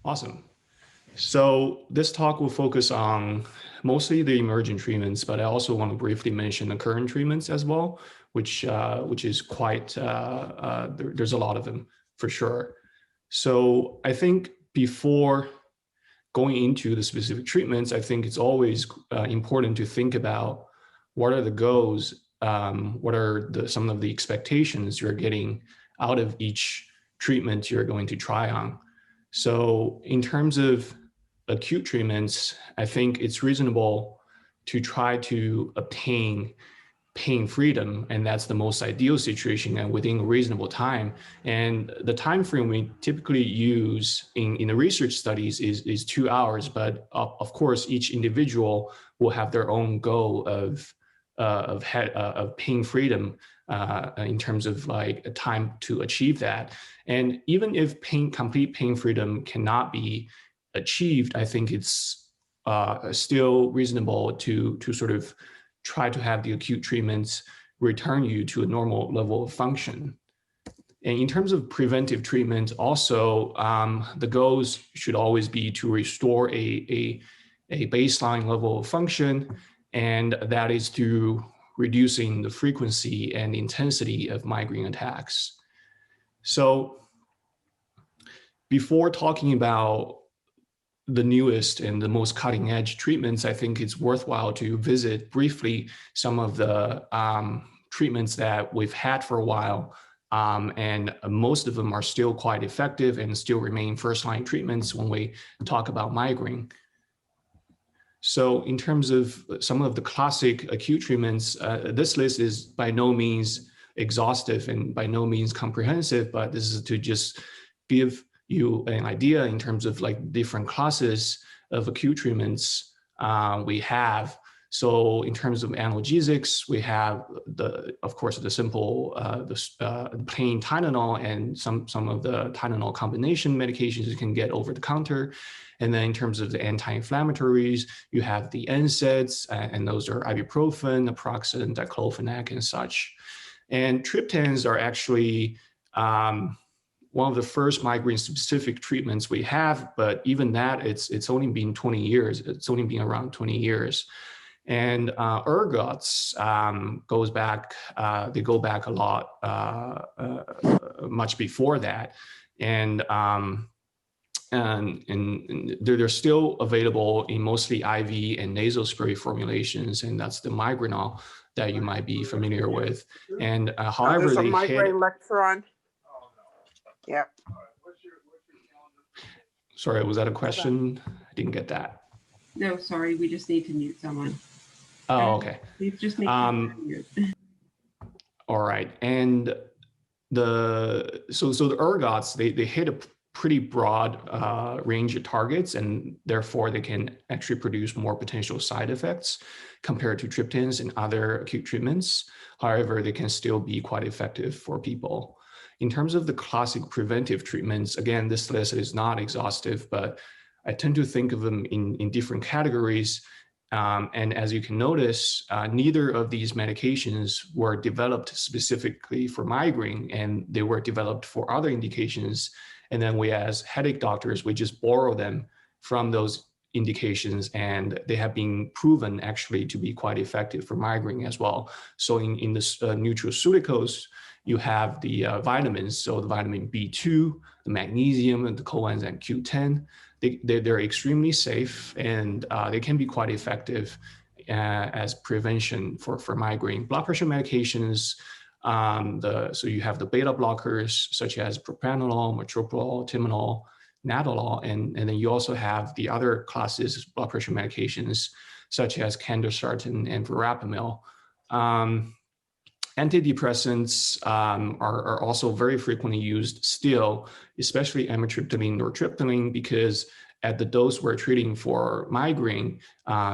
Awesome. So this talk will focus on mostly the emergent treatments, but I also want to briefly mention the current treatments as well, which is quite, there's a lot of them for sure. So I think before going into the specific treatments, I think it's always important to think about what are the goals, what are some of the expectations you're getting out of each treatment you're going to try on. So in terms of acute treatments, I think it's reasonable to try to obtain pain freedom, and that's the most ideal situation and within a reasonable time. And the time frame we typically use in the research studies is 2 hours, but of course each individual will have their own goal of pain freedom in terms of like a time to achieve that. And even if complete pain freedom cannot be achieved, I think it's still reasonable to sort of try to have the acute treatments return you to a normal level of function. And in terms of preventive treatment, also, the goals should always be to restore a baseline level of function, and that is through reducing the frequency and intensity of migraine attacks. So before talking about the newest and the most cutting edge treatments, I think it's worthwhile to visit briefly some of the treatments that we've had for a while. And most of them are still quite effective and still remain first-line treatments when we talk about migraine. So in terms of some of the classic acute treatments, this list is by no means exhaustive and by no means comprehensive, but this is to just give you an idea in terms of like different classes of acute treatments we have. So in terms of analgesics, we have of course, the simple, plain Tylenol and some of the Tylenol combination medications you can get over the counter. And then in terms of the anti-inflammatories, you have the NSAIDs, and those are ibuprofen, naproxen, diclofenac, and such. And triptans are actually one of the first migraine-specific treatments we have, but even that, it's only been 20 years. It's only been around 20 years. And ergots goes back, they go back a lot, much before that. And they're still available in mostly IV and nasal spray formulations, and that's the Migrainol that you might be familiar with. And however, there's a migraine lecture on. Yeah. Sorry, was that a question? I didn't get that. No, sorry, we just need to mute someone. Oh, okay. Just make mute. All right, and the ergots, they hit a pretty broad range of targets, and therefore they can actually produce more potential side effects compared to triptans and other acute treatments. However, they can still be quite effective for people. In terms of the classic preventive treatments, again, this list is not exhaustive, but I tend to think of them in different categories. And as you can notice, neither of these medications were developed specifically for migraine, and they were developed for other indications. And then we, as headache doctors, we just borrow them from those indications, and they have been proven actually to be quite effective for migraine as well. So in the nutraceuticals, you have the vitamins, so the vitamin B2, the magnesium, and the coenzyme Q10. They're extremely safe, and they can be quite effective as prevention for migraine. Blood pressure medications, so you have the beta blockers such as propranolol, metoprolol, timolol, nadolol, and then you also have the other classes of blood pressure medications such as candesartan and verapamil. Antidepressants are also very frequently used still, especially amitriptyline or nortriptyline, because at the dose we're treating for migraine,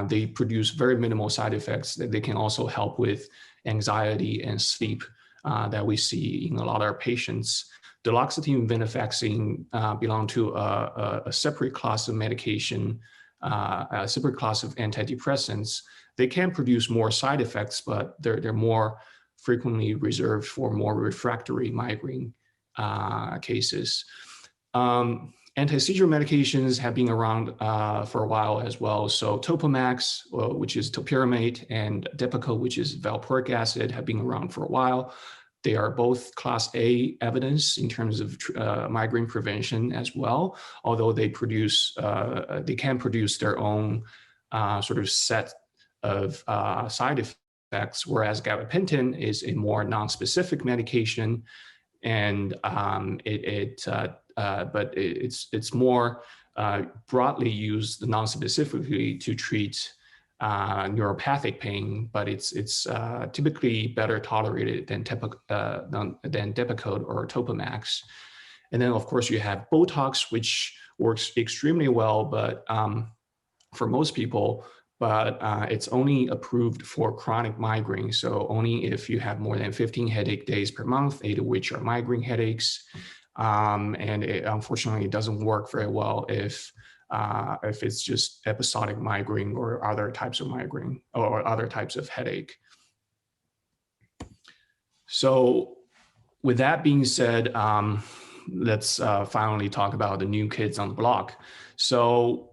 they produce very minimal side effects that they can also help with anxiety and sleep that we see in a lot of our patients. Duloxetine and venlafaxine belong to a separate class of medication, a separate class of antidepressants. They can produce more side effects, but they're more frequently reserved for more refractory migraine cases. Anti-seizure medications have been around for a while as well. So Topamax, which is topiramate, and Depakote, which is valproic acid, have been around for a while. They are both class A evidence in terms of migraine prevention as well, although they can produce their own sort of set of side effects, whereas gabapentin is a more non-specific medication, and but it's more broadly used non-specifically to treat neuropathic pain, but it's typically better tolerated than Depakote or Topamax. And then of course you have Botox, which works extremely well, but for most people, but it's only approved for chronic migraine. So only if you have more than 15 headache days per month, 8 of which are migraine headaches. And it unfortunately doesn't work very well if it's just episodic migraine or other types of migraine or other types of headache. So with that being said, let's finally talk about the new kids on the block. So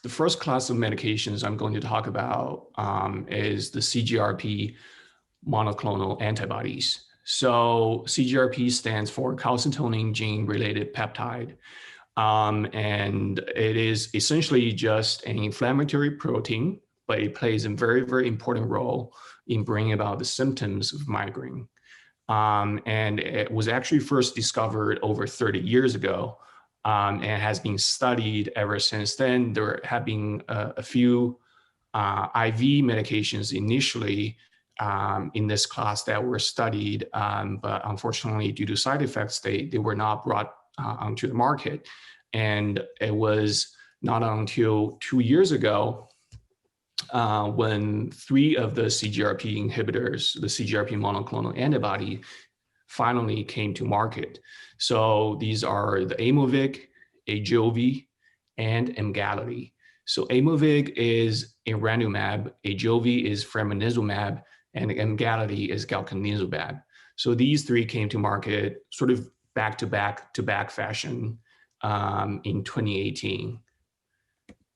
the first class of medications I'm going to talk about is the CGRP monoclonal antibodies. So CGRP stands for calcitonin gene-related peptide. And it is essentially just an inflammatory protein, but it plays a very, very important role in bringing about the symptoms of migraine. And it was actually first discovered over 30 years ago and has been studied ever since then. There have been a few IV medications initially in this class that were studied, but unfortunately, due to side effects, they were not brought onto the market. And it was not until 2 years ago when 3 of the CGRP inhibitors, the CGRP monoclonal antibody, finally came to market. So these are the Aimovig, Ajovy, and Emgality. So Aimovig is iranomab, Ajovy is fremanezumab, and Emgality is galcanezumab. So these 3 came to market sort of back-to-back fashion in 2018.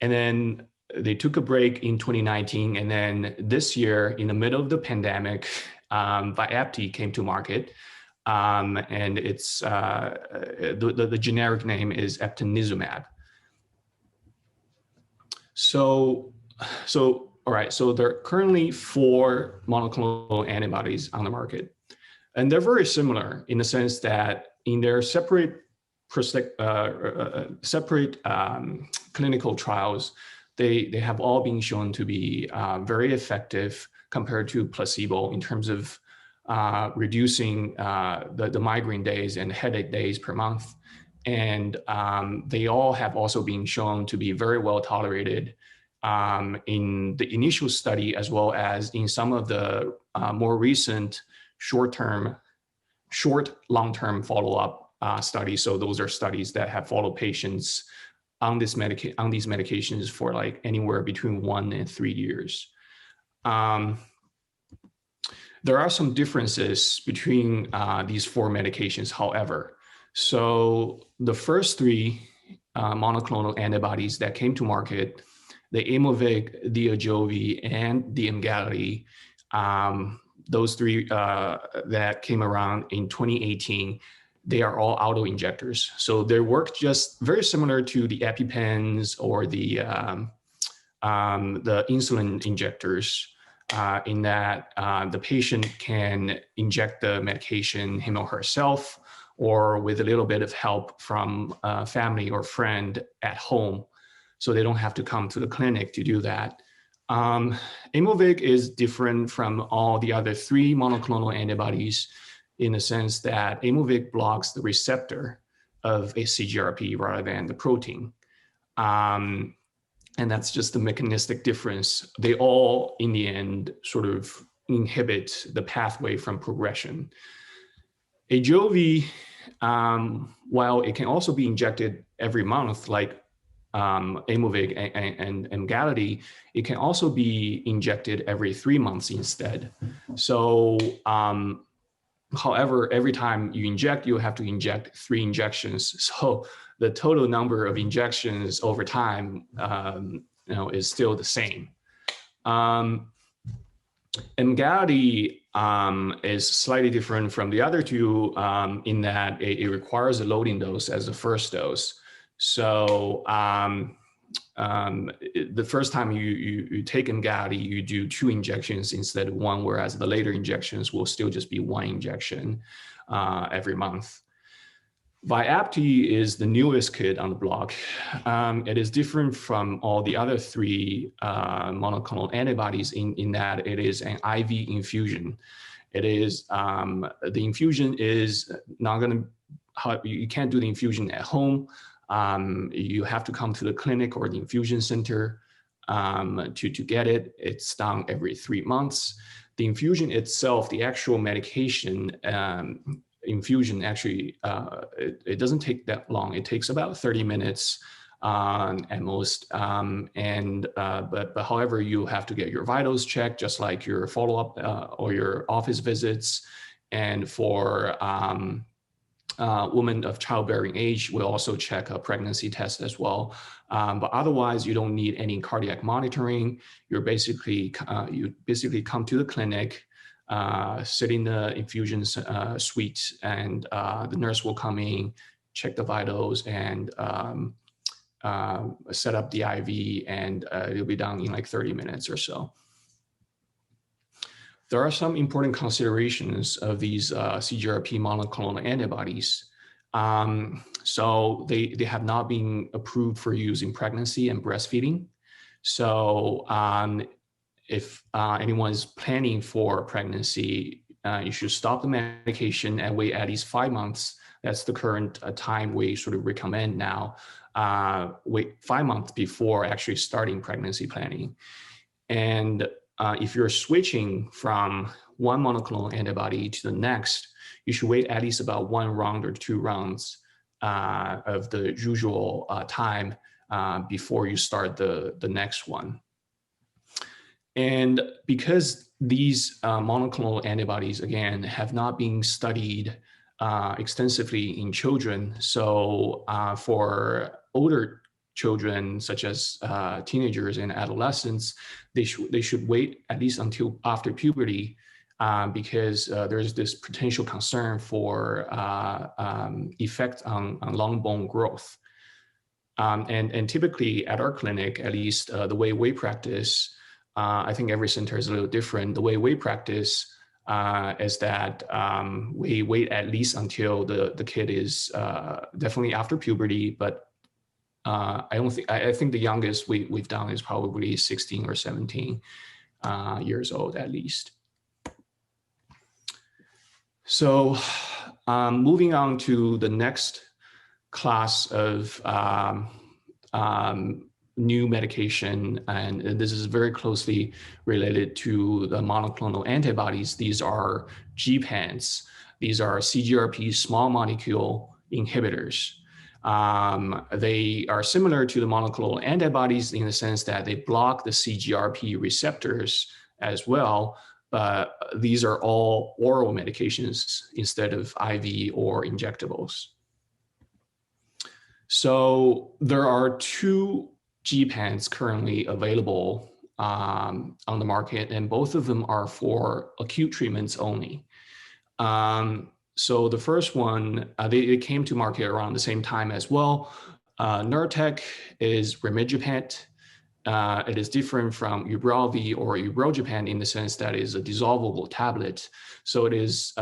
And then they took a break in 2019. And then this year, in the middle of the pandemic, Vyepti came to market. And it's the generic name is eptinizumab. So all right, so there are currently 4 monoclonal antibodies on the market. And they're very similar in the sense that in their separate clinical trials, they have all been shown to be very effective compared to placebo in terms of reducing the migraine days and headache days per month. And they all have also been shown to be very well tolerated in the initial study, as well as in some of the more recent long-term follow-up studies. So those are studies that have followed patients on these medications for like anywhere between 1 and 3 years. There are some differences between these 4 medications, however. So the first 3 monoclonal antibodies that came to market, the Aimovig, the Ajovy, and the Emgality, those 3 that came around in 2018, they are all auto-injectors. So they work just very similar to the EpiPens or the insulin injectors in that the patient can inject the medication him or herself, or with a little bit of help from a family or friend at home. So they don't have to come to the clinic to do that. Aimovig is different from all the other 3 monoclonal antibodies in the sense that Aimovig blocks the receptor of a CGRP rather than the protein. And that's just the mechanistic difference. They all, in the end, sort of inhibit the pathway from progression. Ajovy, while it can also be injected every month, like Aimovig and Emgality, it can also be injected every 3 months instead. So However, every time you inject, you have to inject 3 injections. So the total number of injections over time, is still the same. Emgality is slightly different from the other two in that it requires a loading dose as the first dose. So the first time you take Emgality, you do 2 injections instead of 1, whereas the later injections will still just be 1 injection every month. Vyepti is the newest kid on the block. It is different from all the other 3 monoclonal antibodies in that it is an IV infusion. It is, the infusion is not going to, you can't do the infusion at home. You have to come to the clinic or the infusion center to get it. It's done every 3 months. The infusion itself, the actual medication, infusion actually, it doesn't take that long. It takes about 30 minutes at most. But however, you have to get your vitals checked, just like your follow-up or your office visits. And for women of childbearing age, we'll also check a pregnancy test as well. But otherwise, you don't need any cardiac monitoring. You basically come to the clinic, sit in the infusion suite, and the nurse will come in, check the vitals, and set up the IV, and it'll be done in like 30 minutes or so. There are some important considerations of these CGRP monoclonal antibodies. So they have not been approved for use in pregnancy and breastfeeding. So if anyone is planning for pregnancy, you should stop the medication and wait at least 5 months. That's the current time we sort of recommend now. Wait 5 months before actually starting pregnancy planning. And if you're switching from one monoclonal antibody to the next, you should wait at least about 1 round or 2 rounds of the usual time before you start the next one. And because these monoclonal antibodies, again, have not been studied extensively in children, so for older children, such as teenagers and adolescents, they should wait at least until after puberty because there's this potential concern for effect on long bone growth. And typically at our clinic, at least the way we practice, I think every center is a little different. The way we practice is that we wait at least until the kid is definitely after puberty, but I think the youngest we've done is probably 16 or 17 years old at least. So moving on to the next class of new medication, and this is very closely related to the monoclonal antibodies. These are Gepants. These are CGRP small molecule inhibitors. They are similar to the monoclonal antibodies in the sense that they block the CGRP receptors as well, but these are all oral medications instead of IV or injectables. So there are 2 Gepants currently available on the market, and both of them are for acute treatments only. So the first one, they came to market around the same time as well. Nurtec is Rimegepant. It is different from Ubrelvy or Ubrogepant in the sense that it is a dissolvable tablet. So it is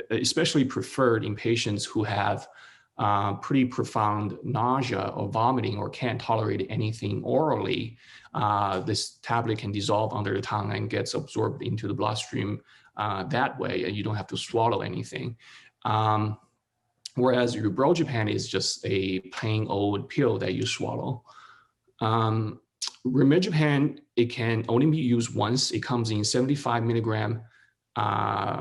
especially preferred in patients who have pretty profound nausea or vomiting or can't tolerate anything orally. This tablet can dissolve under the tongue and gets absorbed into the bloodstream that way, and you don't have to swallow anything. Whereas Ubrogepant is just a plain old pill that you swallow. Rimegepant, it can only be used once. It comes in 75 milligram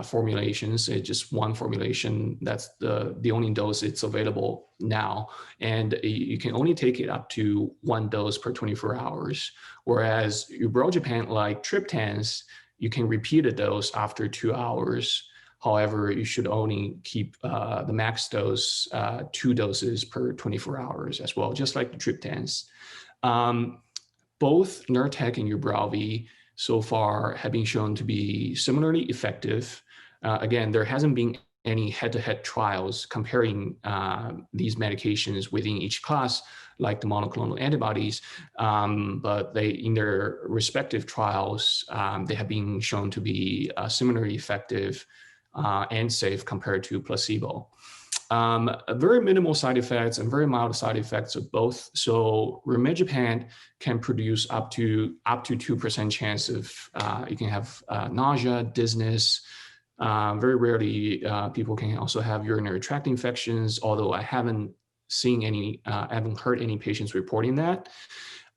formulations. It's just one formulation. That's the only dose it's available now. And you can only take it up to 1 dose per 24 hours. Whereas Ubrogepant, like triptans, you can repeat a dose after 2 hours. However, you should only keep the max dose 2 doses per 24 hours as well, just like the triptans. Both Nurtec and Ubrelvy so far have been shown to be similarly effective. Again, there hasn't been any head-to-head trials comparing these medications within each class, like the monoclonal antibodies, but they, in their respective trials, they have been shown to be similarly effective and safe compared to placebo. Very minimal side effects and very mild side effects of both. So rimegepant can produce up to 2% chance of you can have nausea, dizziness. Very rarely, people can also have urinary tract infections, although I haven't seen any, I haven't heard any patients reporting that.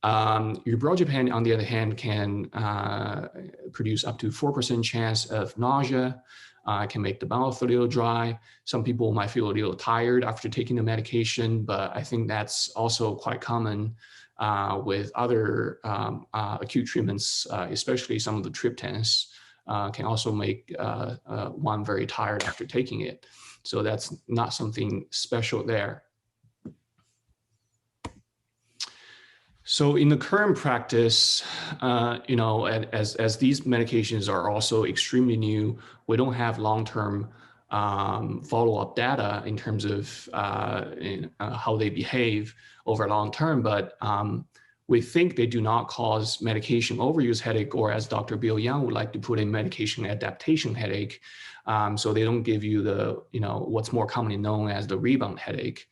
Ubrelvy, on the other hand, can produce up to 4% chance of nausea. Can make the bowel feel a little dry. Some people might feel a little tired after taking the medication, but I think that's also quite common with other acute treatments, especially some of the triptans. Can also make one very tired after taking it. So that's not something special there. So in the current practice, you know, as these medications are also extremely new, we don't have long-term follow-up data in terms of how they behave over long term, but we think they do not cause medication overuse headache, or as Dr. Bill Young would like to put in, medication adaptation headache. So they don't give you the, you know, what's more commonly known as the rebound headache.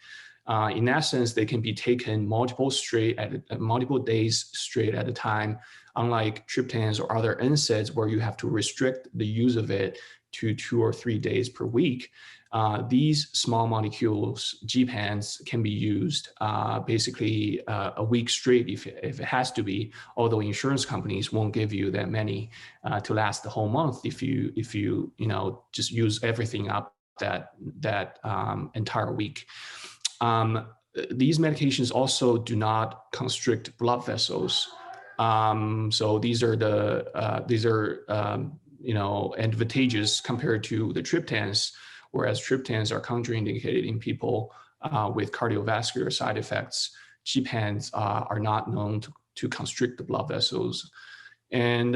In that sense, they can be taken multiple days straight at a time, unlike triptans or other NSAIDs where you have to restrict the use of it to 2 or 3 days per week. These small molecules, Gepants, can be used basically a week straight if it has to be, although insurance companies won't give you that many to last the whole month if you know, just use everything up that entire week. These medications also do not constrict blood vessels. So these are you know, advantageous compared to the triptans, whereas triptans are contraindicated in people with cardiovascular side effects. Gepants are not known to constrict the blood vessels. And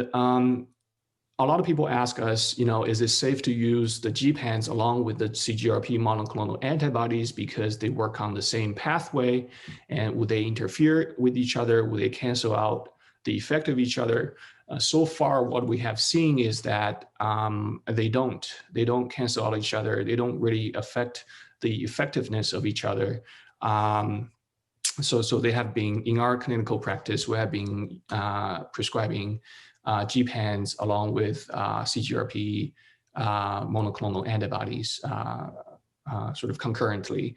a lot of people ask us, you know, is it safe to use the Gepants along with the CGRP monoclonal antibodies because they work on the same pathway, and would they interfere with each other? Would they cancel out the effect of each other? So far, what we have seen is that they don't cancel out each other. They don't really affect the effectiveness of each other. So they have been, in our clinical practice, we have been prescribing Gepants along with CGRP monoclonal antibodies sort of concurrently.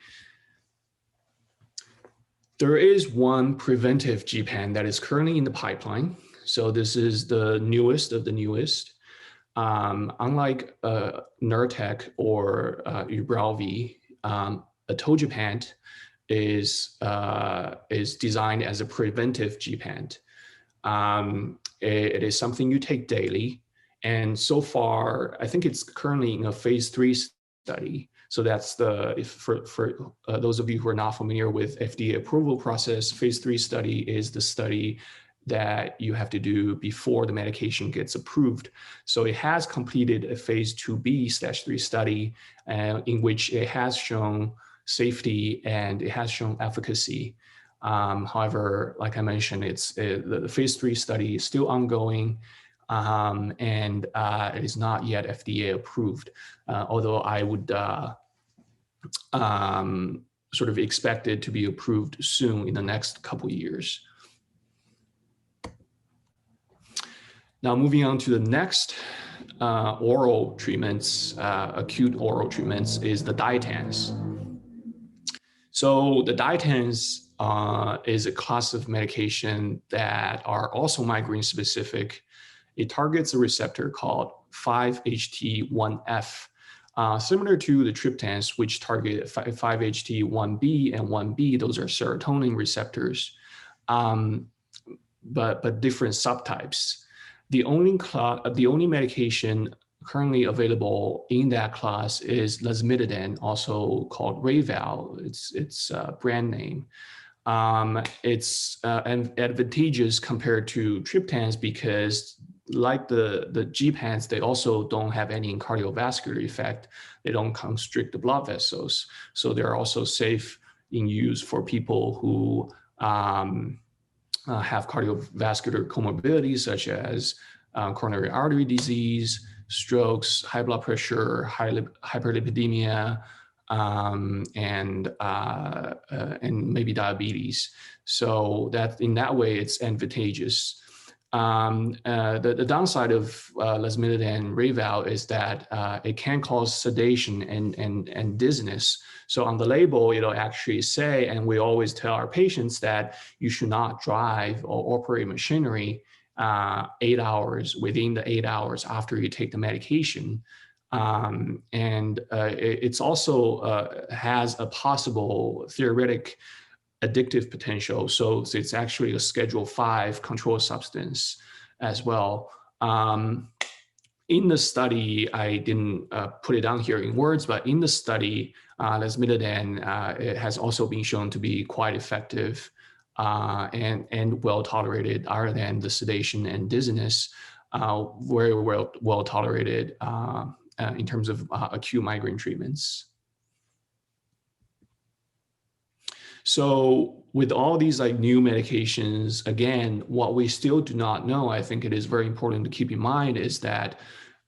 There is one preventive Gepant that is currently in the pipeline. So this is the newest of the newest. Unlike Nurtec or Ubrelvy, atogepant is designed as a preventive Gepant. It is something you take daily, and so far, I think it's currently in a phase 3 study. So that's for those of you who are not familiar with FDA approval process, phase 3 study is the study that you have to do before the medication gets approved. So it has completed a phase 2B/3 study in which it has shown safety and it has shown efficacy. However, like I mentioned, the phase 3 study is still ongoing, and it is not yet FDA approved, although I would sort of expect it to be approved soon in the next couple of years. Now, moving on to the next oral treatments, acute oral treatments, is the Ditans. So the Ditans is a class of medication that are also migraine specific. It targets a receptor called 5-HT1F, similar to the triptans, which target 5-HT1B and 1B. Those are serotonin receptors, but different subtypes. The only medication currently available in that class is lasmiditan, also called Rayval. It's brand name. It's advantageous compared to triptans because, like the Gepants, they also don't have any cardiovascular effect. They don't constrict the blood vessels, so they're also safe in use for people who have cardiovascular comorbidities such as coronary artery disease, strokes, high blood pressure, hyperlipidemia, and maybe diabetes. So that in that way, it's advantageous. The downside of lasmiditan and Rayval is that it can cause sedation and dizziness. So on the label, it'll actually say, and we always tell our patients that you should not drive or operate machinery 8 hours within the 8 hours after you take the medication. It's also has a possible theoretic addictive potential. So it's actually a Schedule 5 controlled substance as well. In the study, I didn't put it down here in words, but in the study, lasmiditan it has also been shown to be quite effective and well tolerated, other than the sedation and dizziness, very well tolerated in terms of acute migraine treatments. So with all these like new medications, again, what we still do not know, I think it is very important to keep in mind, is that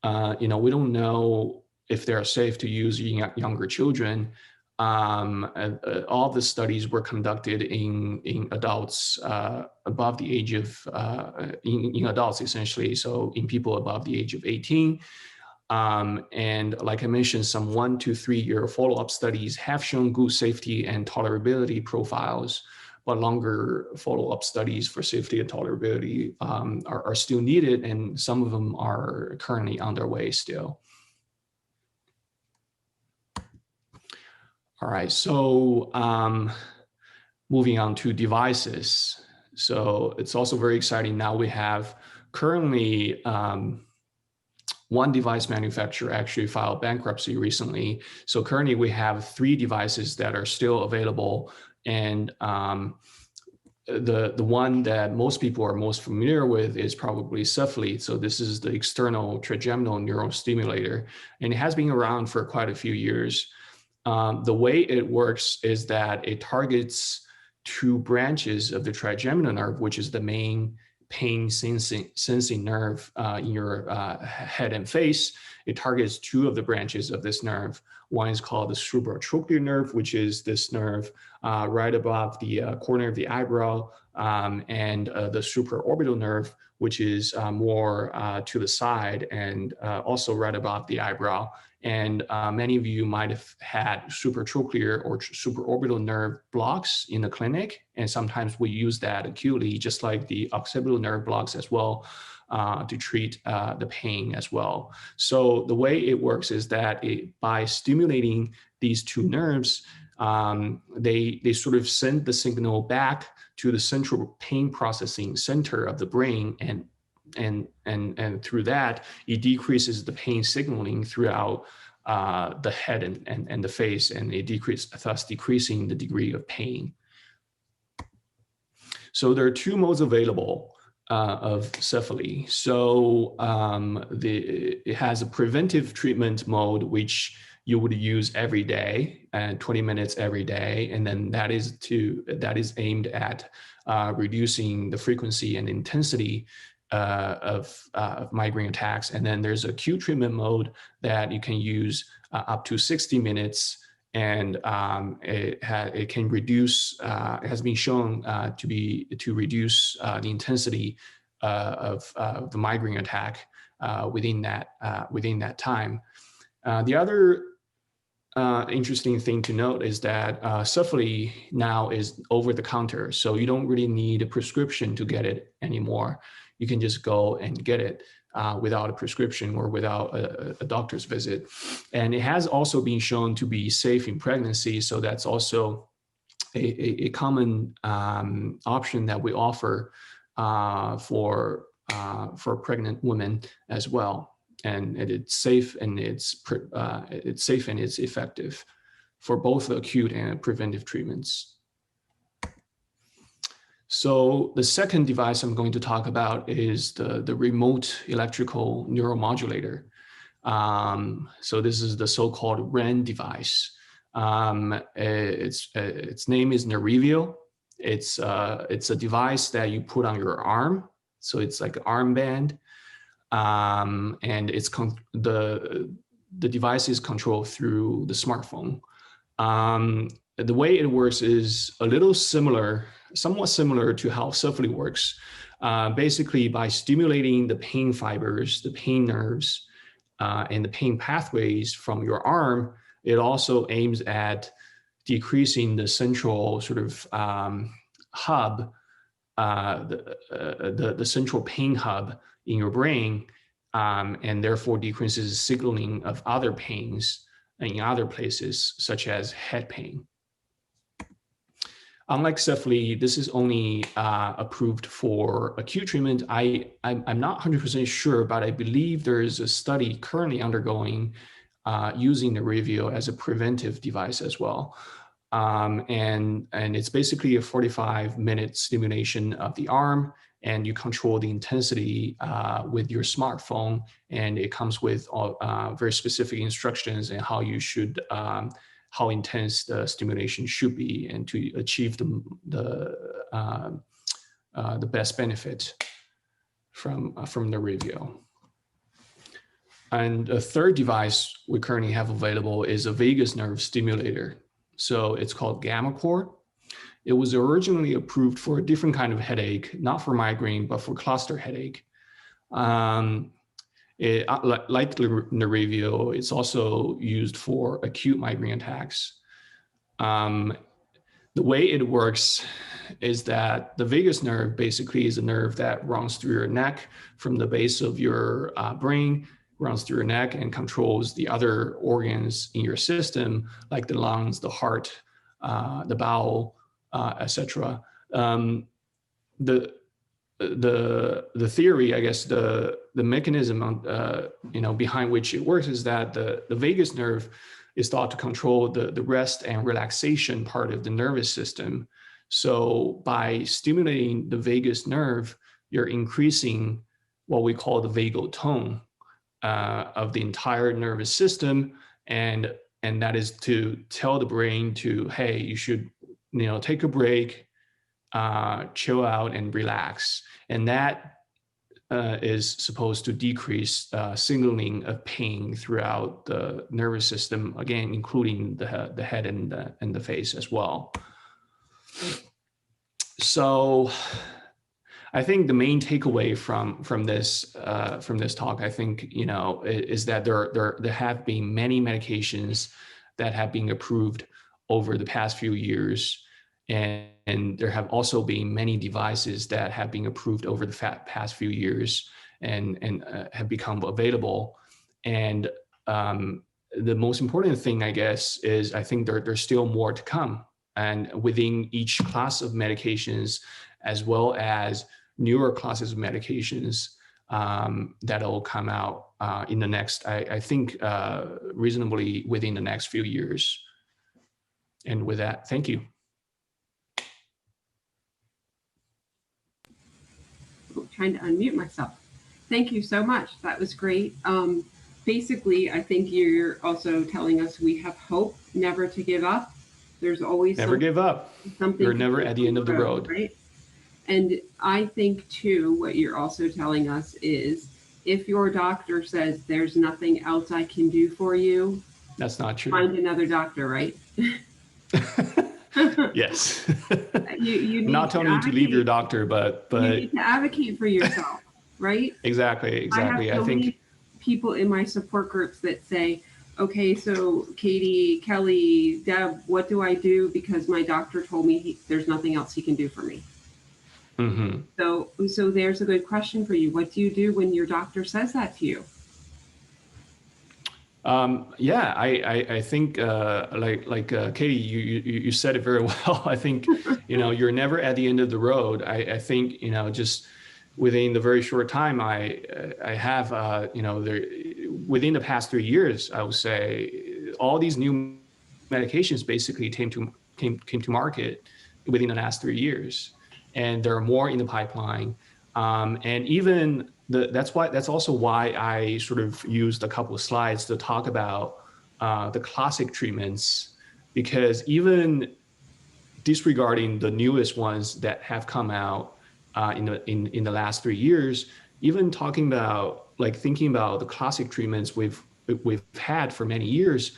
we don't know if they're safe to use in younger children. All the studies were conducted in adults above the age of, in adults essentially, so in people above the age of 18. And like I mentioned, some 1 to 3 year follow-up studies have shown good safety and tolerability profiles, but longer follow-up studies for safety and tolerability are still needed, and some of them are currently underway still. All right, so moving on to devices. So it's also very exciting. Now we have currently one device manufacturer actually filed bankruptcy recently. So currently we have 3 devices that are still available. And the one that most people are most familiar with is probably Cefaly. So this is the external trigeminal neurostimulator, and it has been around for quite a few years. The way it works is that it targets 2 branches of the trigeminal nerve, which is the main pain sensing nerve in your head and face. It targets 2 of the branches of this nerve. One is called the supratrochlear nerve, which is this nerve right above the corner of the eyebrow, and the supraorbital nerve, which is more to the side and also right above the eyebrow. And many of you might have had supratrochlear or supraorbital nerve blocks in the clinic. And sometimes we use that acutely, just like the occipital nerve blocks as well, to treat the pain as well. So the way it works is that by stimulating these 2 nerves, they sort of send the signal back to the central pain processing center of the brain, and through that, it decreases the pain signaling throughout the head and the face, and it thus decreasing the degree of pain. So there are 2 modes available of Cefaly. So it has a preventive treatment mode, which you would use every day and 20 minutes every day, and then that is aimed at reducing the frequency and intensity of migraine attacks. And then there's acute treatment mode that you can use up to 60 minutes, and it can reduce. It has been shown to reduce the intensity of the migraine attack within that time. The other interesting thing to note is that Cefaly now is over the counter, so you don't really need a prescription to get it anymore. You can just go and get it without a prescription or without a doctor's visit. And it has also been shown to be safe in pregnancy, so that's also a common option that we offer for pregnant women as well. and it's safe and it's safe and it's effective for both acute and preventive treatments. So the second device I'm going to talk about is the remote electrical neuromodulator. So this is the so-called REN device. Its name is Nerivio. It's a device that you put on your arm. So it's like an armband. And the device is controlled through the smartphone. The way it works is a little similar, somewhat similar to how Cefaly works. Basically, by stimulating the pain fibers, the pain nerves, and the pain pathways from your arm, it also aims at decreasing the central sort of hub, the central pain hub in your brain, and therefore decreases signaling of other pains in other places, such as head pain. Unlike Cefaly, this is only approved for acute treatment. I'm not 100% sure, but I believe there is a study currently undergoing using Nerivio as a preventive device as well. And it's basically a 45-minute stimulation of the arm, and you control the intensity with your smartphone, and it comes with very specific instructions and how you should, how intense the stimulation should be, and to achieve the best benefit from Nerivio. And a third device we currently have available is a vagus nerve stimulator. So it's called GammaCore. It was originally approved for a different kind of headache, not for migraine, but for cluster headache. Like Nerivio, it's also used for acute migraine attacks. The way it works is that the vagus nerve basically is a nerve that runs through your neck from the base of your brain, runs through your neck and controls the other organs in your system, like the lungs, the heart, the bowel, etc. The theory, I guess, the mechanism behind which it works is that the vagus nerve is thought to control the rest and relaxation part of the nervous system. So by stimulating the vagus nerve, you're increasing what we call the vagal tone of the entire nervous system, and that is to tell the brain to, hey, you should take a break, chill out and relax. And that is supposed to decrease signaling of pain throughout the nervous system, again, including the head and the face as well. So I think the main takeaway from this talk, I think, is that there have been many medications that have been approved over the past few years. And there have also been many devices that have been approved over the past few years and have become available. And the most important thing, I guess, is I think there's still more to come. And within each class of medications, as well as newer classes of medications that'll come out in the next, I think, reasonably within the next few years. And with that, thank you. Trying to unmute myself. Thank you so much. That was great. Basically, I think you're also telling us we have hope, never to give up. There's always never give up. You're never at the end of the road, right? And I think too, what you're also telling us is, if your doctor says there's nothing else I can do for you, that's not true. Find another doctor, right? Yes. You I'm not telling you to leave your doctor, but you need to advocate for yourself, right? Exactly. I think many people in my support groups that say, okay, so Katie, Kelly, Deb, what do I do? Because my doctor told me there's nothing else he can do for me. Mm-hmm. So there's a good question for you. What do you do when your doctor says that to you? Yeah, I think like Katie, you said it very well. I think you're never at the end of the road. I think just within the very short time I have within the past 3 years, I would say all these new medications basically came to market within the last 3 years, and there are more in the pipeline. And even that's also why I sort of used a couple of slides to talk about the classic treatments, because even disregarding the newest ones that have come out in the last 3 years, even talking about thinking about the classic treatments we've had for many years,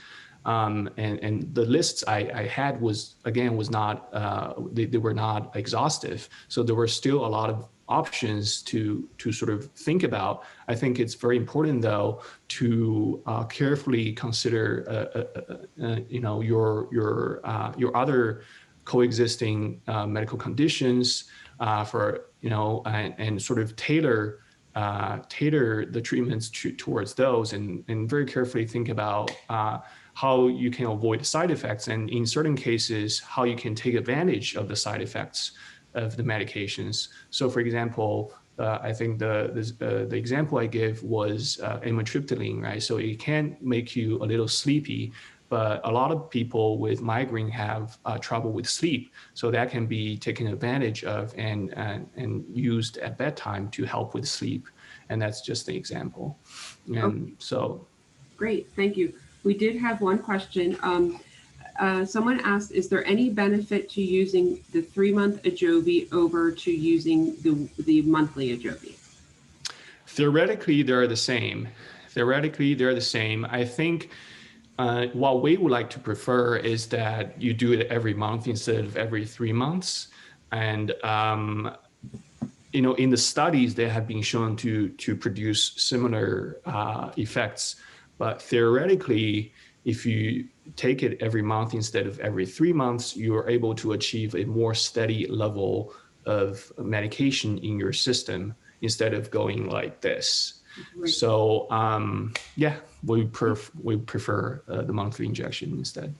and the lists I had was not they were not exhaustive, so there were still a lot of options to sort of think about. I think it's very important though to carefully consider your other coexisting medical conditions and sort of tailor the treatments towards those, and very carefully think about how you can avoid side effects, and in certain cases how you can take advantage of the side effects of the medications. So for example, I think the example I gave was amitriptyline, right? So it can make you a little sleepy, but a lot of people with migraine have trouble with sleep. So that can be taken advantage of and used at bedtime to help with sleep. And that's just an example. And so. Great, thank you. We did have one question. Someone asked, is there any benefit to using the 3-month Ajovy over to using the monthly Ajovy? Theoretically, they're the same. I think what we would like to prefer is that you do it every month instead of every 3 months. And in the studies, they have been shown to produce similar effects. But theoretically, if you take it every month instead of every 3 months, you are able to achieve a more steady level of medication in your system instead of going like this. Right. So yeah, we prefer the monthly injection instead.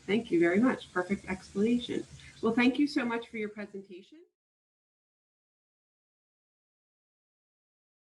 Thank you very much. Perfect explanation. Well, thank you so much for your presentation.